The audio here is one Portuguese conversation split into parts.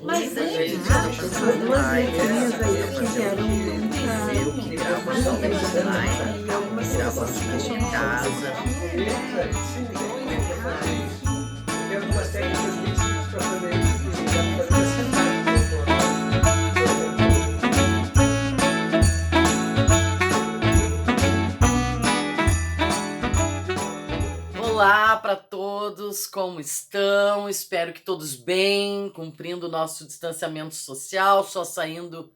Mas Muita vem gente cá, está essas passando duas mais, letrinhas aí quer que fazer tiveram um eu muita queria uma dúvida, salsicha né? online, E algumas tirar pessoas bastante em questionam sobre casa. o errado. Tem algumas técnicas bem simples para fazer isso, que dá para fazer sentado no Olá para todos, como estão? Espero que todos bem, cumprindo o nosso distanciamento social, só saindo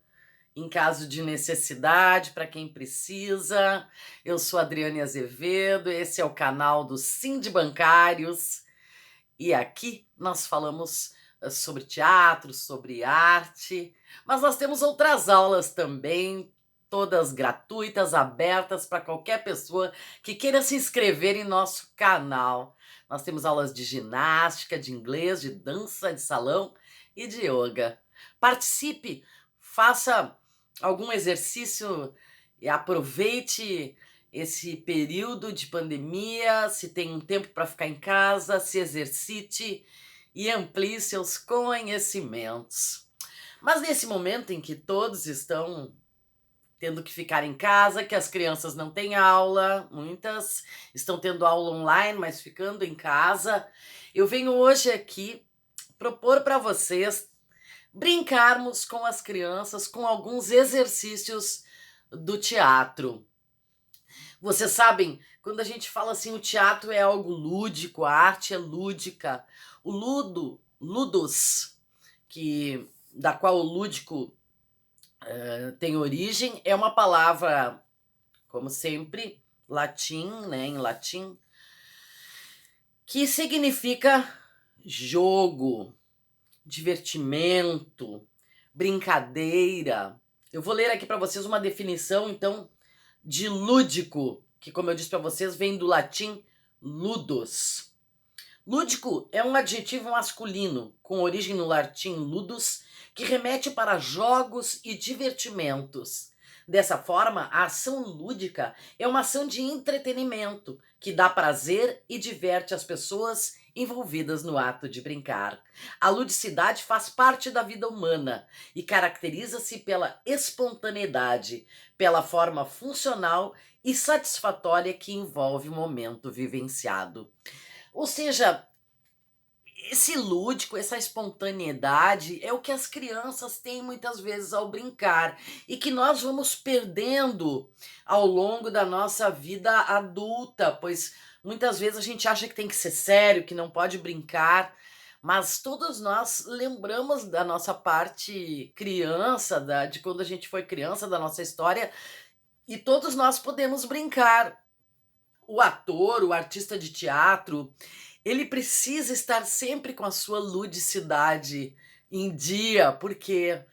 em caso de necessidade para quem precisa. Eu sou Adriane Azevedo, esse é o canal do Sim de Bancários e aqui nós falamos sobre teatro, sobre arte, mas nós temos outras aulas também, todas gratuitas, abertas para qualquer pessoa que queira se inscrever em nosso canal. Nós temos aulas de ginástica, de inglês, de dança de salão e de yoga. Participe, faça algum exercício e aproveite esse período de pandemia, se tem um tempo para ficar em casa, se exercite e amplie seus conhecimentos. Mas nesse momento em que todos estão tendo que ficar em casa, que as crianças não têm aula, muitas estão tendo aula online, mas ficando em casa, eu venho hoje aqui propor para vocês brincarmos com as crianças com alguns exercícios do teatro. Vocês sabem, quando a gente fala assim, o teatro é algo lúdico, a arte é lúdica. O ludus, da qual o lúdico tem origem, é uma palavra, como sempre, latim, né, em latim, que significa jogo, divertimento, brincadeira. Eu vou ler aqui para vocês uma definição, então, de lúdico, que, como eu disse para vocês, vem do latim ludus. Lúdico é um adjetivo masculino, com origem no latim ludus, que remete para jogos e divertimentos. Dessa forma, a ação lúdica é uma ação de entretenimento, que dá prazer e diverte as pessoas envolvidas no ato de brincar. A ludicidade faz parte da vida humana e caracteriza-se pela espontaneidade, pela forma funcional e satisfatória que envolve o momento vivenciado. Ou seja, esse lúdico, essa espontaneidade é o que as crianças têm muitas vezes ao brincar e que nós vamos perdendo ao longo da nossa vida adulta, pois muitas vezes a gente acha que tem que ser sério, que não pode brincar, mas todos nós lembramos da nossa parte criança, de quando a gente foi criança, da nossa história, e todos nós podemos brincar. O ator, o artista de teatro, ele precisa estar sempre com a sua ludicidade em dia, porque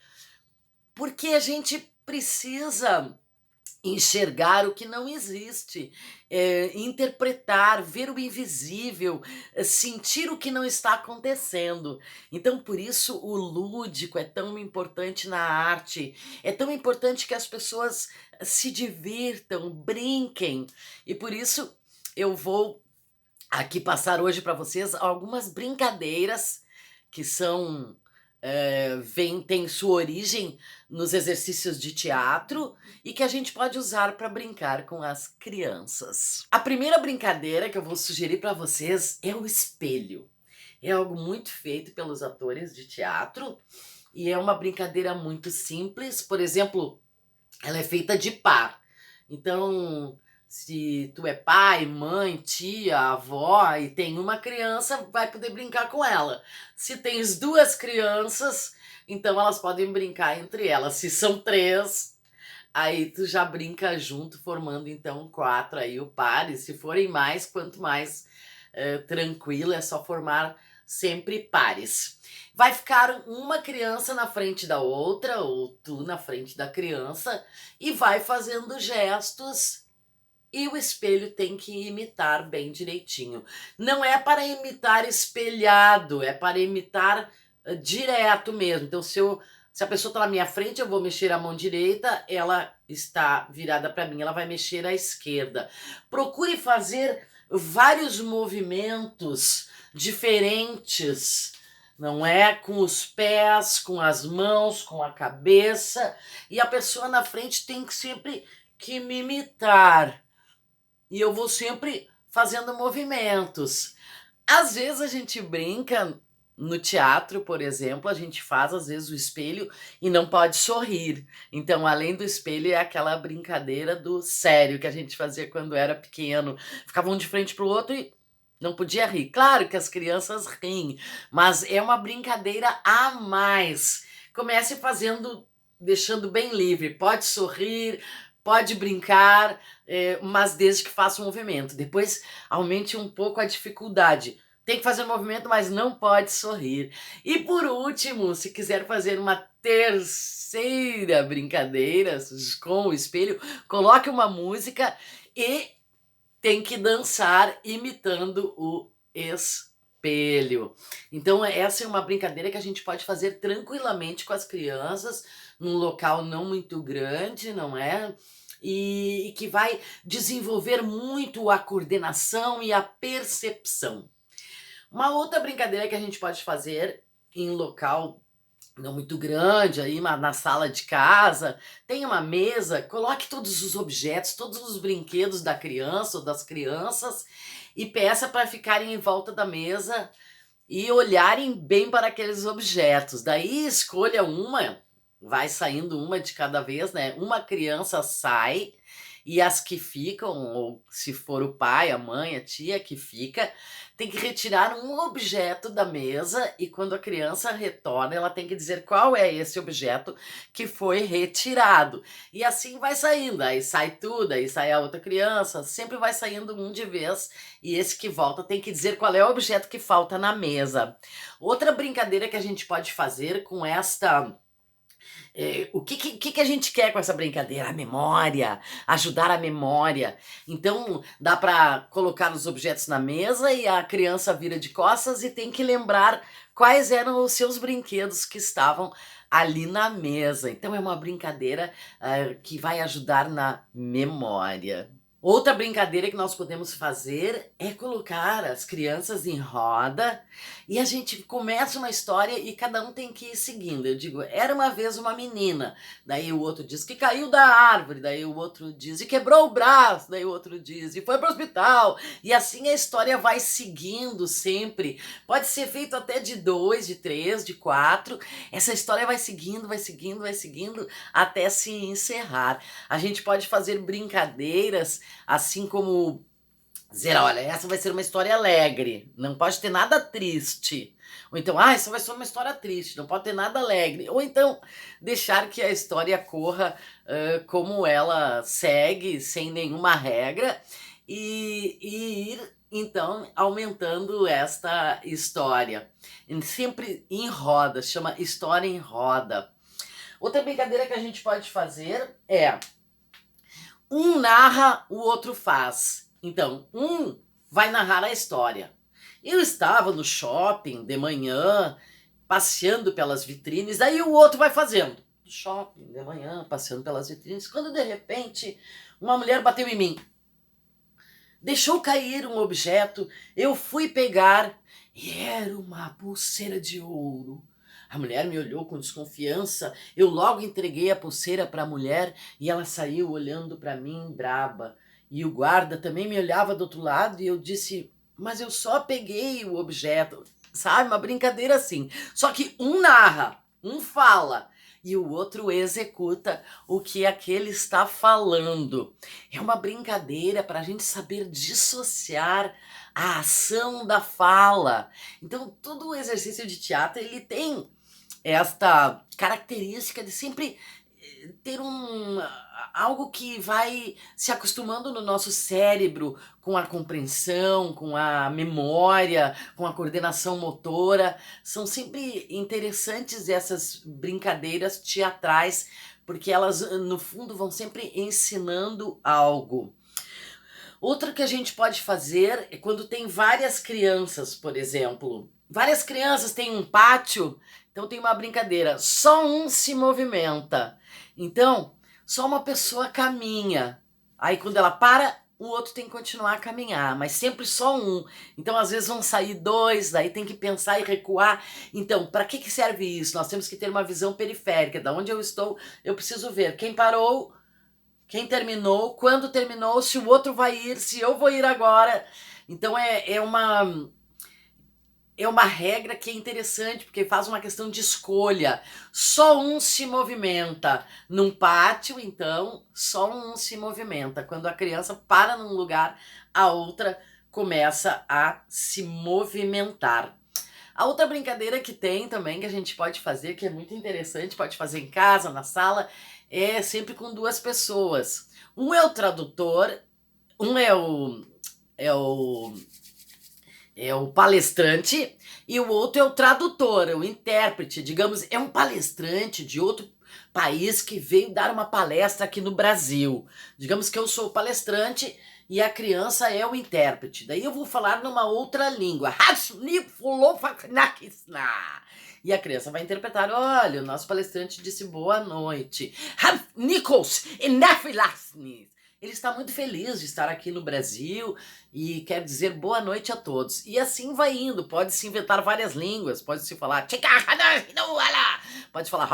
a gente precisa enxergar o que não existe, interpretar, ver o invisível, sentir o que não está acontecendo. Então, por isso, o lúdico é tão importante na arte, é tão importante que as pessoas se divirtam, brinquem, e por isso eu vou aqui passar hoje para vocês algumas brincadeiras que são têm sua origem nos exercícios de teatro e que a gente pode usar para brincar com as crianças. A primeira brincadeira que eu vou sugerir para vocês é o espelho. É algo muito feito pelos atores de teatro e é uma brincadeira muito simples. Por exemplo, ela é feita de par. Então, se tu é pai, mãe, tia, avó e tem uma criança, vai poder brincar com ela. Se tens duas crianças, então elas podem brincar entre elas. Se são três, aí tu já brinca junto, formando então quatro aí o par. E se forem mais, quanto mais tranquilo, é só formar sempre pares. Vai ficar uma criança na frente da outra, ou tu na frente da criança, e vai fazendo gestos e o espelho tem que imitar bem direitinho. Não é para imitar espelhado, é para imitar direto mesmo. Então, se a pessoa está na minha frente, eu vou mexer a mão direita, ela está virada para mim, ela vai mexer à esquerda. Procure fazer vários movimentos diferentes não é? Com os pés, com as mãos, com a cabeça, e a pessoa na frente tem que sempre que me imitar. E eu vou sempre fazendo movimentos. Às vezes a gente brinca no teatro, por exemplo, a gente faz às vezes o espelho e não pode sorrir. Então, além do espelho, é aquela brincadeira do sério que a gente fazia quando era pequeno. Ficava um de frente para o outro e não podia rir. Claro que as crianças riem, mas é uma brincadeira a mais. Comece fazendo, deixando bem livre. Pode sorrir, pode brincar, mas desde que faça um movimento. Depois aumente um pouco a dificuldade. Tem que fazer um movimento, mas não pode sorrir. E por último, se quiser fazer uma terceira brincadeira com o espelho, coloque uma música e tem que dançar imitando o espelho. Então essa é uma brincadeira que a gente pode fazer tranquilamente com as crianças, num local não muito grande, não é? E que vai desenvolver muito a coordenação e a percepção. Uma outra brincadeira que a gente pode fazer em local não muito grande, aí na sala de casa, tem uma mesa, coloque todos os objetos, todos os brinquedos da criança ou das crianças e peça para ficarem em volta da mesa e olharem bem para aqueles objetos. Daí escolha uma, vai saindo uma de cada vez, né? Uma criança sai e as que ficam, ou se for o pai, a mãe, a tia que fica, tem que retirar um objeto da mesa e quando a criança retorna, ela tem que dizer qual é esse objeto que foi retirado. E assim vai saindo, aí sai tudo, aí sai a outra criança, sempre vai saindo um de vez e esse que volta tem que dizer qual é o objeto que falta na mesa. Outra brincadeira que a gente pode fazer com esta... o que a gente quer com essa brincadeira? A memória, ajudar a memória. Então, dá para colocar os objetos na mesa e a criança vira de costas e tem que lembrar quais eram os seus brinquedos que estavam ali na mesa. Então, é uma brincadeira que vai ajudar na memória. Outra brincadeira que nós podemos fazer é colocar as crianças em roda e a gente começa uma história e cada um tem que ir seguindo. Eu digo, era uma vez uma menina, daí o outro diz que caiu da árvore, daí o outro diz e quebrou o braço, daí o outro diz e foi para o hospital. E assim a história vai seguindo sempre. Pode ser feito até de 2, de 3, de 4. Essa história vai seguindo, vai seguindo, vai seguindo até se encerrar. A gente pode fazer brincadeiras assim como dizer, olha, essa vai ser uma história alegre, não pode ter nada triste. Ou então, essa vai ser uma história triste, não pode ter nada alegre. Ou então, deixar que a história corra como ela segue, sem nenhuma regra, e ir, então, aumentando esta história. Sempre em roda, chama história em roda. Outra brincadeira que a gente pode fazer é um narra, o outro faz. Então, um vai narrar a história. Eu estava no shopping de manhã, passeando pelas vitrines, aí o outro vai fazendo. No shopping de manhã, passeando pelas vitrines, quando de repente uma mulher bateu em mim. Deixou cair um objeto, eu fui pegar e era uma pulseira de ouro. A mulher me olhou com desconfiança, eu logo entreguei a pulseira para a mulher e ela saiu olhando para mim braba. E o guarda também me olhava do outro lado e eu disse, mas eu só peguei o objeto, sabe? Uma brincadeira assim. Só que um narra, um fala e o outro executa o que aquele está falando. É uma brincadeira para a gente saber dissociar a ação da fala. Então, todo o exercício de teatro, ele tem esta característica de sempre ter algo que vai se acostumando no nosso cérebro com a compreensão, com a memória, com a coordenação motora. São sempre interessantes essas brincadeiras teatrais, porque elas, no fundo, vão sempre ensinando algo. Outra que a gente pode fazer é quando tem várias crianças, por exemplo. Várias crianças têm um pátio, então tem uma brincadeira. Só um se movimenta. Então, só uma pessoa caminha. Aí quando ela para, o outro tem que continuar a caminhar, mas sempre só um. Então, às vezes vão sair dois, daí tem que pensar e recuar. Então, para que serve isso? Nós temos que ter uma visão periférica. Da onde eu estou, eu preciso ver quem parou, quem terminou, quando terminou, se o outro vai ir, se eu vou ir agora. Então, é uma regra que é interessante, porque faz uma questão de escolha. Só um se movimenta. Num pátio, então, só um se movimenta. Quando a criança para num lugar, a outra começa a se movimentar. A outra brincadeira que tem também, que a gente pode fazer, que é muito interessante, pode fazer em casa, na sala, é sempre com duas pessoas. Um é o tradutor, um é o palestrante e o outro é o tradutor, é o intérprete. Digamos, é um palestrante de outro país que veio dar uma palestra aqui no Brasil. Digamos que eu sou o palestrante e a criança é o intérprete. Daí eu vou falar numa outra língua. E a criança vai interpretar: olha, o nosso palestrante disse boa noite. Ele está muito feliz de estar aqui no Brasil e quer dizer boa noite a todos. E assim vai indo, pode-se inventar várias línguas, pode-se falar... Pode falar...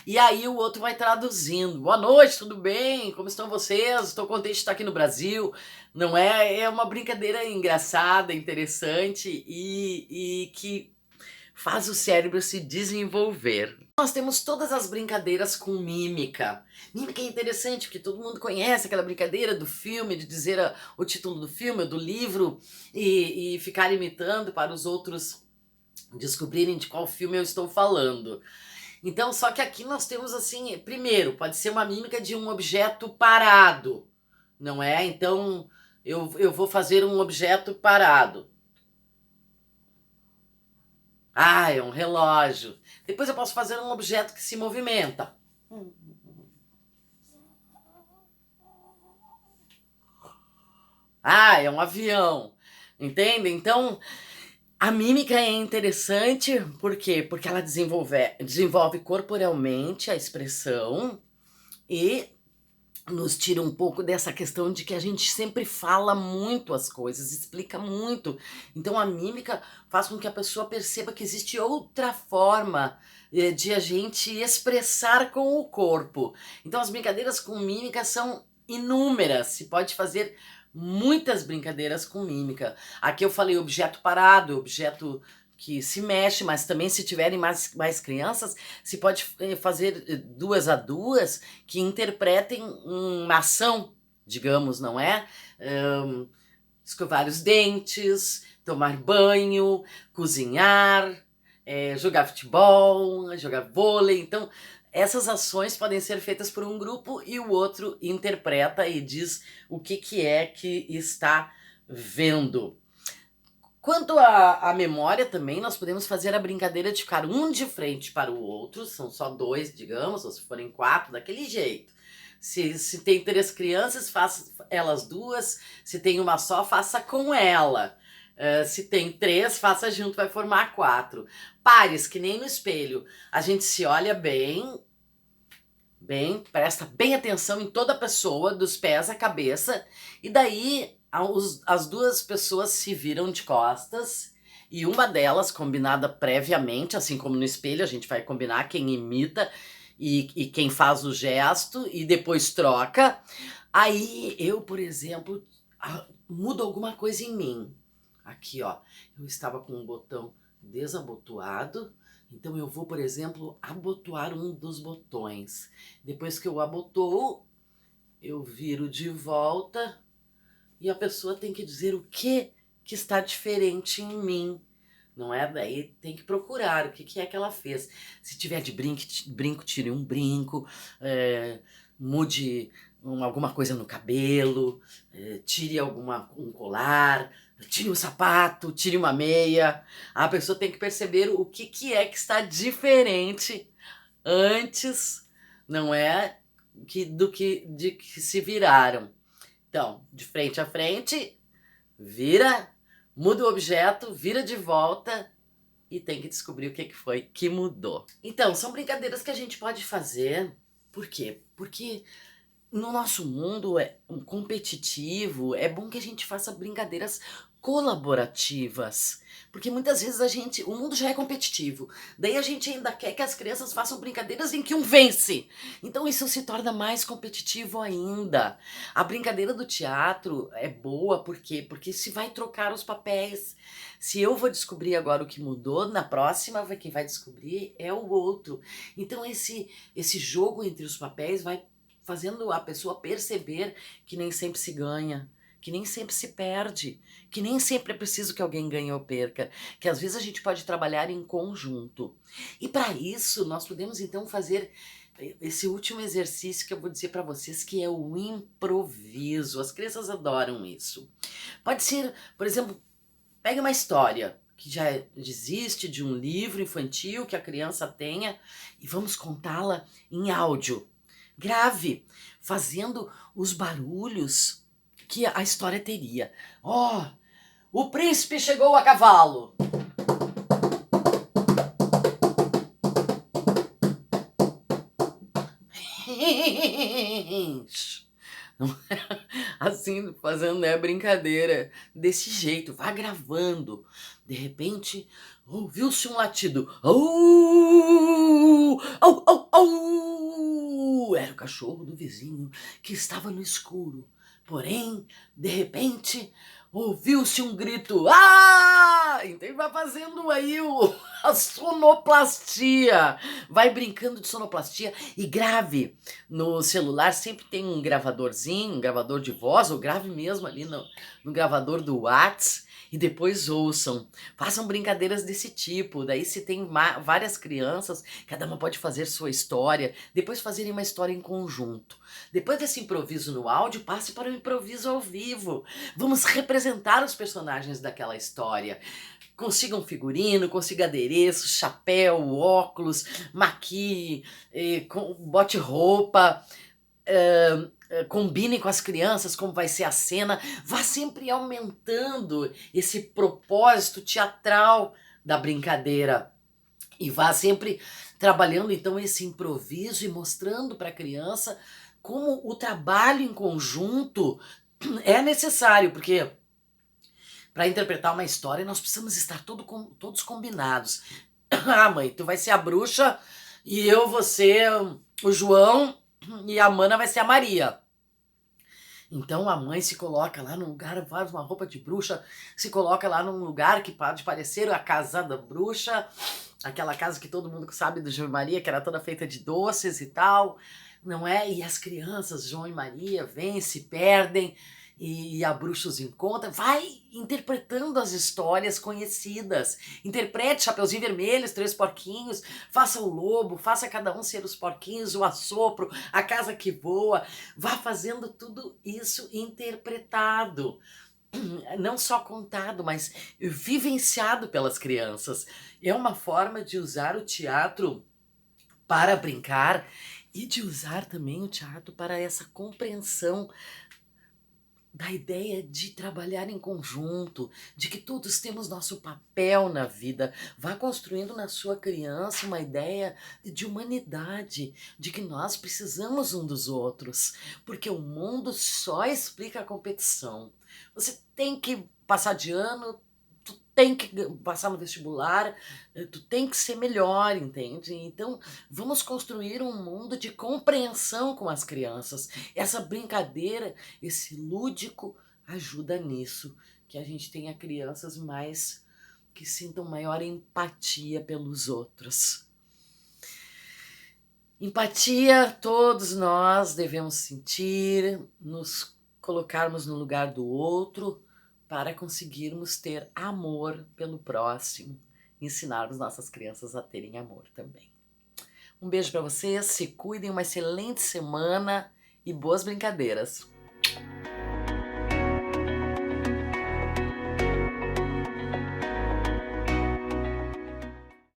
E aí o outro vai traduzindo. Boa noite, tudo bem? Como estão vocês? Estou contente de estar aqui no Brasil. Não é? É uma brincadeira engraçada, interessante e que faz o cérebro se desenvolver. Nós temos todas as brincadeiras com mímica. Mímica é interessante porque todo mundo conhece aquela brincadeira do filme, de dizer o título do filme, do livro e ficar imitando para os outros descobrirem de qual filme eu estou falando. Então, só que aqui nós temos assim, primeiro, pode ser uma mímica de um objeto parado, não é? Então, eu vou fazer um objeto parado. Ah, é um relógio. Depois eu posso fazer um objeto que se movimenta. Ah, é um avião. Entende? Então, a mímica é interessante, por quê? Porque ela desenvolve corporalmente a expressão e nos tira um pouco dessa questão de que a gente sempre fala muito as coisas, explica muito. Então a mímica faz com que a pessoa perceba que existe outra forma de a gente expressar com o corpo. Então as brincadeiras com mímica são inúmeras, se pode fazer muitas brincadeiras com mímica. Aqui eu falei objeto parado, objeto que se mexe, mas também se tiverem mais crianças, se pode fazer 2 a 2 que interpretem uma ação, digamos, não é? Escovar os dentes, tomar banho, cozinhar, jogar futebol, jogar vôlei. Então, essas ações podem ser feitas por um grupo e o outro interpreta e diz o que é que está vendo. Quanto à memória também, nós podemos fazer a brincadeira de ficar um de frente para o outro, são só 2, digamos, ou se forem 4, daquele jeito. Se tem 3 crianças, faça elas 2, se tem uma só, faça com ela. Se tem 3, faça junto, vai formar 4. Pares, que nem no espelho, a gente se olha bem, presta bem atenção em toda a pessoa, dos pés à cabeça, e daí as 2 pessoas se viram de costas e uma delas, combinada previamente, assim como no espelho, a gente vai combinar quem imita e quem faz o gesto e depois troca. Aí eu, por exemplo, mudo alguma coisa em mim. Aqui, ó, eu estava com um botão desabotoado, então eu vou, por exemplo, abotoar um dos botões. Depois que eu abotoo, eu viro de volta e a pessoa tem que dizer o que está diferente em mim, não é? Daí tem que procurar o que é que ela fez. Se tiver de brinco, tire um brinco, mude alguma coisa no cabelo, tire um colar, tire um sapato, tire uma meia. A pessoa tem que perceber o que é que está diferente antes, não é? De que se viraram. Então, de frente a frente, vira, muda o objeto, vira de volta e tem que descobrir o que foi que mudou. Então, são brincadeiras que a gente pode fazer. Por quê? Porque no nosso mundo competitivo, é bom que a gente faça brincadeiras colaborativas, porque muitas vezes o mundo já é competitivo, daí a gente ainda quer que as crianças façam brincadeiras em que um vence, então isso se torna mais competitivo ainda. A brincadeira do teatro é boa, por quê? Porque se vai trocar os papéis. Se eu vou descobrir agora o que mudou, na próxima quem vai descobrir é o outro. Então esse jogo entre os papéis vai fazendo a pessoa perceber que nem sempre se ganha, que nem sempre se perde, que nem sempre é preciso que alguém ganhe ou perca, que às vezes a gente pode trabalhar em conjunto. E para isso nós podemos então fazer esse último exercício que eu vou dizer para vocês, que é o improviso. As crianças adoram isso. Pode ser, por exemplo, pegue uma história que já existe de um livro infantil que a criança tenha e vamos contá-la em áudio. Grave, fazendo os barulhos que a história teria. Ó, o príncipe chegou a cavalo. Assim, fazendo, né, brincadeira desse jeito, vá gravando. De repente, ouviu-se um latido. Au! Au, au, au! Era o cachorro do vizinho que estava no escuro. Porém, de repente, ouviu-se um grito. Ah! Então vai fazendo aí a sonoplastia. Vai brincando de sonoplastia e grave. No celular sempre tem um gravadorzinho, um gravador de voz, ou grave mesmo ali no gravador do WhatsApp e depois ouçam. Façam brincadeiras desse tipo. Daí se tem várias crianças, cada uma pode fazer sua história, depois fazerem uma história em conjunto. Depois desse improviso no áudio, passe para o improviso ao vivo. Vamos representar os personagens daquela história. Consiga um figurino, consiga adereço, chapéu, óculos, maquie, bote roupa, combine com as crianças como vai ser a cena. Vá sempre aumentando esse propósito teatral da brincadeira. E vá sempre trabalhando então esse improviso e mostrando para a criança como o trabalho em conjunto é necessário, porque para interpretar uma história, nós precisamos estar todos combinados. Ah, mãe, tu vai ser a bruxa e eu vou ser o João e a Mana vai ser a Maria. Então a mãe se coloca lá num lugar, faz uma roupa de bruxa, se coloca lá num lugar que pode parecer a casa da bruxa, aquela casa que todo mundo sabe do João e Maria, que era toda feita de doces e tal, não é? E as crianças, João e Maria, vêm, se perdem, e a bruxa os encontra. Vai interpretando as histórias conhecidas. Interprete Chapeuzinho Vermelho, Os Três Porquinhos, faça o lobo, faça cada um ser os porquinhos, o assopro, a casa que voa. Vá fazendo tudo isso interpretado. Não só contado, mas vivenciado pelas crianças. É uma forma de usar o teatro para brincar e de usar também o teatro para essa compreensão da ideia de trabalhar em conjunto, de que todos temos nosso papel na vida. Vá construindo na sua criança uma ideia de humanidade, de que nós precisamos um dos outros, porque o mundo só explica a competição. Você tem que passar de ano, tu tem que passar no vestibular, tu tem que ser melhor, entende? Então, vamos construir um mundo de compreensão com as crianças. Essa brincadeira, esse lúdico, ajuda nisso, que a gente tenha crianças mais que sintam maior empatia pelos outros. Empatia, todos nós devemos sentir, nos colocarmos no lugar do outro, para conseguirmos ter amor pelo próximo, ensinarmos nossas crianças a terem amor também. Um beijo para vocês, se cuidem, uma excelente semana e boas brincadeiras!